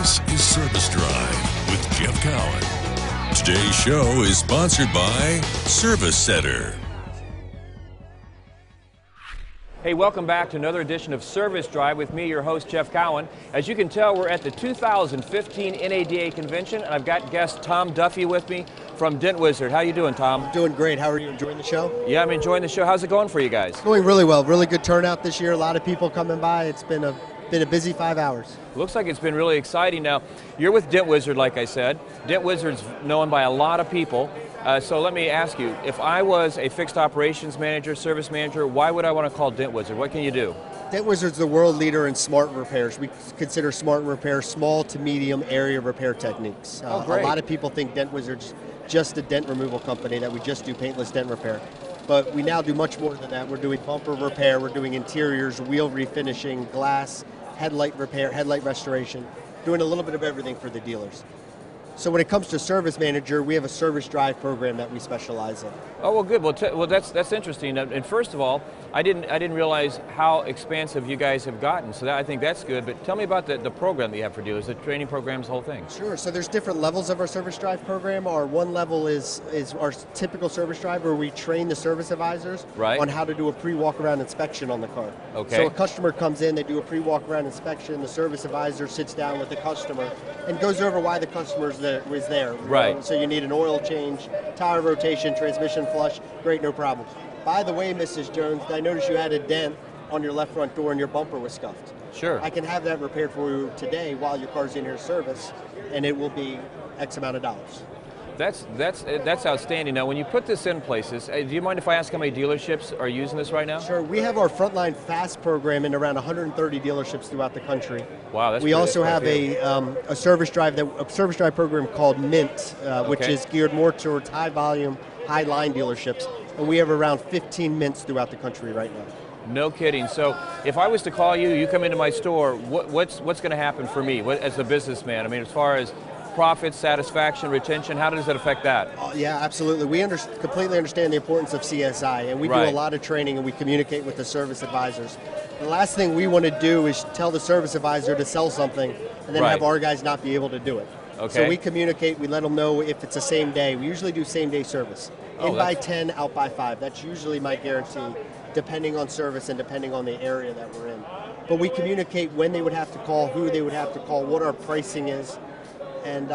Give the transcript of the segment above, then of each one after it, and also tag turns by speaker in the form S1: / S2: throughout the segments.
S1: This is Service Drive with Jeff Cowan. Today's show is sponsored by Service Center.
S2: Hey, welcome back to another edition of Service Drive with me, your host, Jeff Cowan. As you can tell, we're at the 2015 NADA convention, and I've got guest Tom Duffy with me from Dent Wizard. How you doing, Tom?
S3: Doing great. How are you? Enjoying the show?
S2: Yeah, I'm enjoying the show. How's it going for you guys?
S3: Going really well. Really good turnout this year. A lot of people coming by. It's been a busy 5 hours.
S2: Looks like it's been really exciting. Now, you're with Dent Wizard, like I said. Dent Wizard's known by a lot of people. So let me ask you, if I was a fixed operations manager, service manager, why would I want to call Dent Wizard? What can you do?
S3: Dent Wizard's the world leader in smart repairs. We consider smart repair small to medium area repair techniques.
S2: Great.
S3: A lot of people think Dent Wizard's just a dent removal company, that we just do paintless dent repair. But we now do much more than that. We're doing bumper repair, we're doing interiors, wheel refinishing, glass, headlight repair, headlight restoration, doing a little bit of everything for the dealers. So when it comes to service manager, we have a service drive program that we specialize in.
S2: Oh, well, good. Well, that's interesting. And first of all, I didn't realize how expansive you guys have gotten. So I think that's good. But tell me about the program that you have for dealers, the training programs, the whole thing.
S3: Sure. So there's different levels of our service drive program. Our one level is our typical service drive, where we train the service advisors on how to do a pre-walk around inspection on the car.
S2: Okay.
S3: So a customer comes in, they do a pre-walk around inspection. The service advisor sits down with the customer and goes over why the customer was there.
S2: Right.
S3: So you need an oil change, tire rotation, transmission flush. Great, no problem. By the way, Mrs. Jones, I noticed you had a dent on your left front door and your bumper was scuffed.
S2: Sure.
S3: I can have that repaired for you today while your car's in here service, and it will be X amount of dollars.
S2: That's outstanding. Now, when you put this in places, do you mind if I ask how many dealerships are using this right now?
S3: Sure. We have our Frontline Fast program in around 130 dealerships throughout the country.
S2: Wow, that's.
S3: We also have a service drive program called Mint, which is geared more towards high volume, high line dealerships, and we have around 15 Mints throughout the country right now.
S2: No kidding. So if I was to call you, you come into my store, what's going to happen for me as a businessman? I mean, as far as profits, satisfaction, retention, how does it affect that?
S3: Yeah, absolutely. We completely understand the importance of CSI, and we do a lot of training, and we communicate with the service advisors. The last thing we want to do is tell the service advisor to sell something and then have our guys not be able to do it.
S2: Okay.
S3: So we communicate, we let them know if it's the same day. We usually do same day service. In by 10, out by 5. That's usually my guarantee, depending on service and depending on the area that we're in. But we communicate when they would have to call, who they would have to call, what our pricing is. And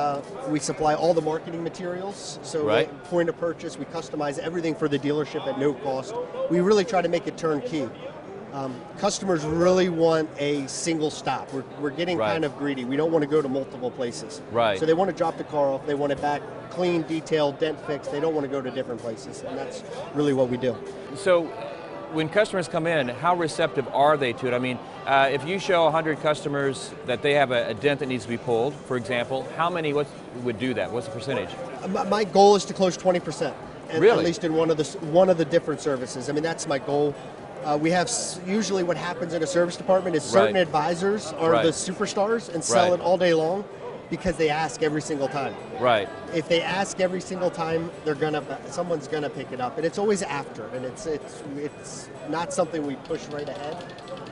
S3: we supply all the marketing materials. So point of purchase, we customize everything for the dealership at no cost. We really try to make it turnkey. Customers really want a single stop. We're getting kind of greedy. We don't want to go to multiple places. So they want to drop the car off. They want it back clean, detailed, dent fixed. They don't want to go to different places. And that's really what we do.
S2: So when customers come in, how receptive are they to it? I mean, if you show 100 customers that they have a dent that needs to be pulled, for example, how many would do that? What's the percentage?
S3: My goal is to close 20%. At least in one of the different services. I mean, that's my goal. We have usually what happens in a service department is certain advisors are the superstars and sell it all day long because they ask every single time. If they ask every single time, someone's gonna pick it up, and it's always after, and it's not something we push right ahead,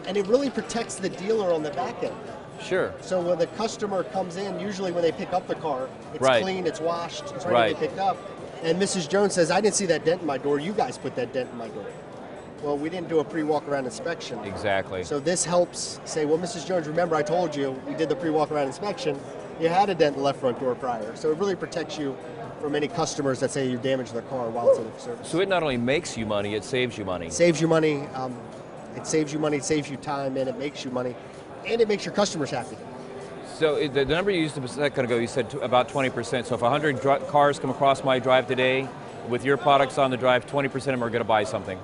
S3: and it really protects the dealer on the back end.
S2: Sure.
S3: So when the customer comes in, usually when they pick up the car, it's clean, it's washed, it's ready to be picked up, and Mrs. Jones says, "I didn't see that dent in my door. You guys put that dent in my door." Well, we didn't do a pre-walk around inspection.
S2: Exactly.
S3: So this helps say, well, Mrs. Jones, remember I told you we did the pre-walk around inspection. You had a dent in the left front door prior. So it really protects you from any customers that say you damaged their car while it's in the service.
S2: So it not only makes you money, it saves you money.
S3: Saves you money. It saves you money, it saves you time, and it makes you money. And it makes your customers happy.
S2: So the number you used a second ago, you said about 20%. So if 100 cars come across my drive today, with your products on the drive, 20% of them are going to buy something.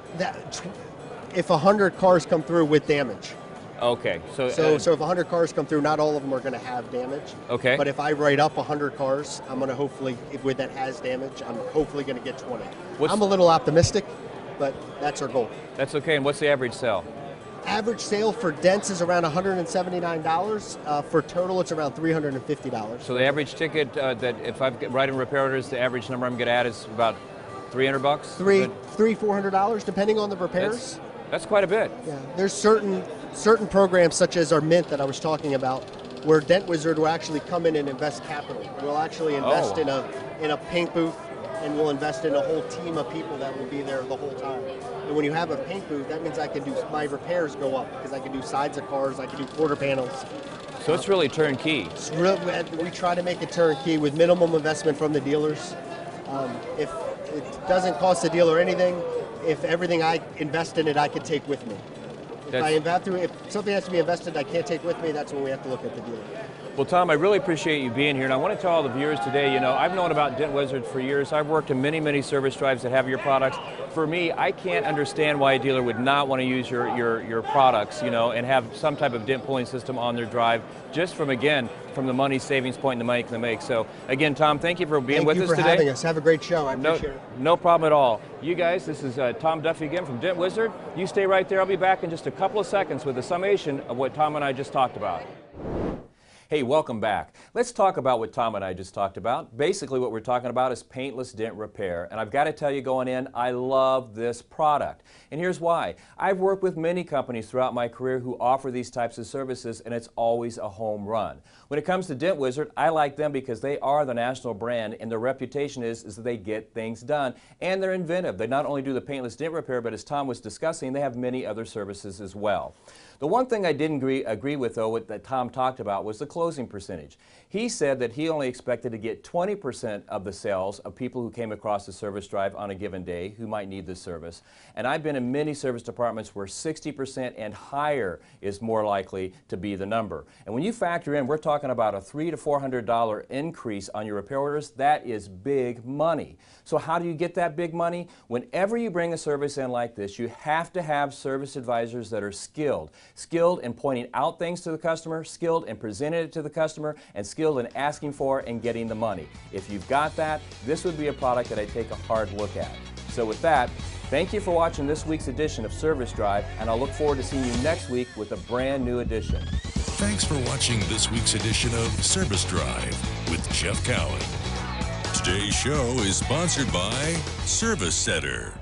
S3: If 100 cars come through with damage.
S2: Okay. So
S3: if 100 cars come through, not all of them are going to have damage.
S2: Okay.
S3: But if I write up 100 cars, I'm going to hopefully, if that has damage, I'm hopefully going to get 20. I'm a little optimistic, but that's our goal.
S2: That's okay. And what's the average sale?
S3: Average sale for dents is around $179. For total, it's around $350.
S2: So the average ticket that if I'm writing repair orders, the average number I'm going to add is about $300?
S3: $400, depending on the repairs.
S2: That's quite a bit.
S3: Yeah, there's certain programs such as our Mint that I was talking about where Dent Wizard will actually come in and invest capital. We'll actually invest in a paint booth, and we'll invest in a whole team of people that will be there the whole time. And when you have a paint booth, that means I can do, my repairs go up, because I can do sides of cars, I can do quarter panels.
S2: So it's really turnkey.
S3: We try to make it turnkey with minimum investment from the dealers. If it doesn't cost the dealer anything, if everything I invest in it, I can take with me. If something has to be invested I can't take with me, that's when we have to look at the dealer.
S2: Well, Tom, I really appreciate you being here, and I want to tell all the viewers today, you know, I've known about Dent Wizard for years. I've worked in many, many service drives that have your products. For me, I can't understand why a dealer would not want to use your products, you know, and have some type of dent pulling system on their drive, just from the money savings point and the money it can make. So, again, Tom, thank you for being with us today.
S3: Thank you for having us. Have a great show. I appreciate it.
S2: No problem at all. You guys, this is Tom Duffy again from Dent Wizard. You stay right there. I'll be back in just a couple of seconds with a summation of what Tom and I just talked about. Hey, welcome back. Let's talk about what Tom and I just talked about. Basically, what we're talking about is paintless dent repair. And I've got to tell you going in, I love this product. And here's why. I've worked with many companies throughout my career who offer these types of services, and it's always a home run. When it comes to Dent Wizard, I like them because they are the national brand, and their reputation is that they get things done. And they're inventive. They not only do the paintless dent repair, but as Tom was discussing, they have many other services as well. The one thing I didn't agree with, though, that Tom talked about was the closing percentage. He said that he only expected to get 20% of the sales of people who came across the service drive on a given day who might need this service. And I've been in many service departments where 60% and higher is more likely to be the number. And when you factor in, we're talking about a $300 to $400 increase on your repair orders, that is big money. So how do you get that big money? Whenever you bring a service in like this, you have to have service advisors that are skilled in pointing out things to the customer, skilled in presenting it to the customer, and skilled in asking for and getting the money. If you've got that, this would be a product that I take a hard look at. So with that, thank you for watching this week's edition of Service Drive, and I'll look forward to seeing you next week with a brand new edition.
S1: Thanks for watching this week's edition of Service Drive with Jeff Cowan. Today's show is sponsored by Service Center.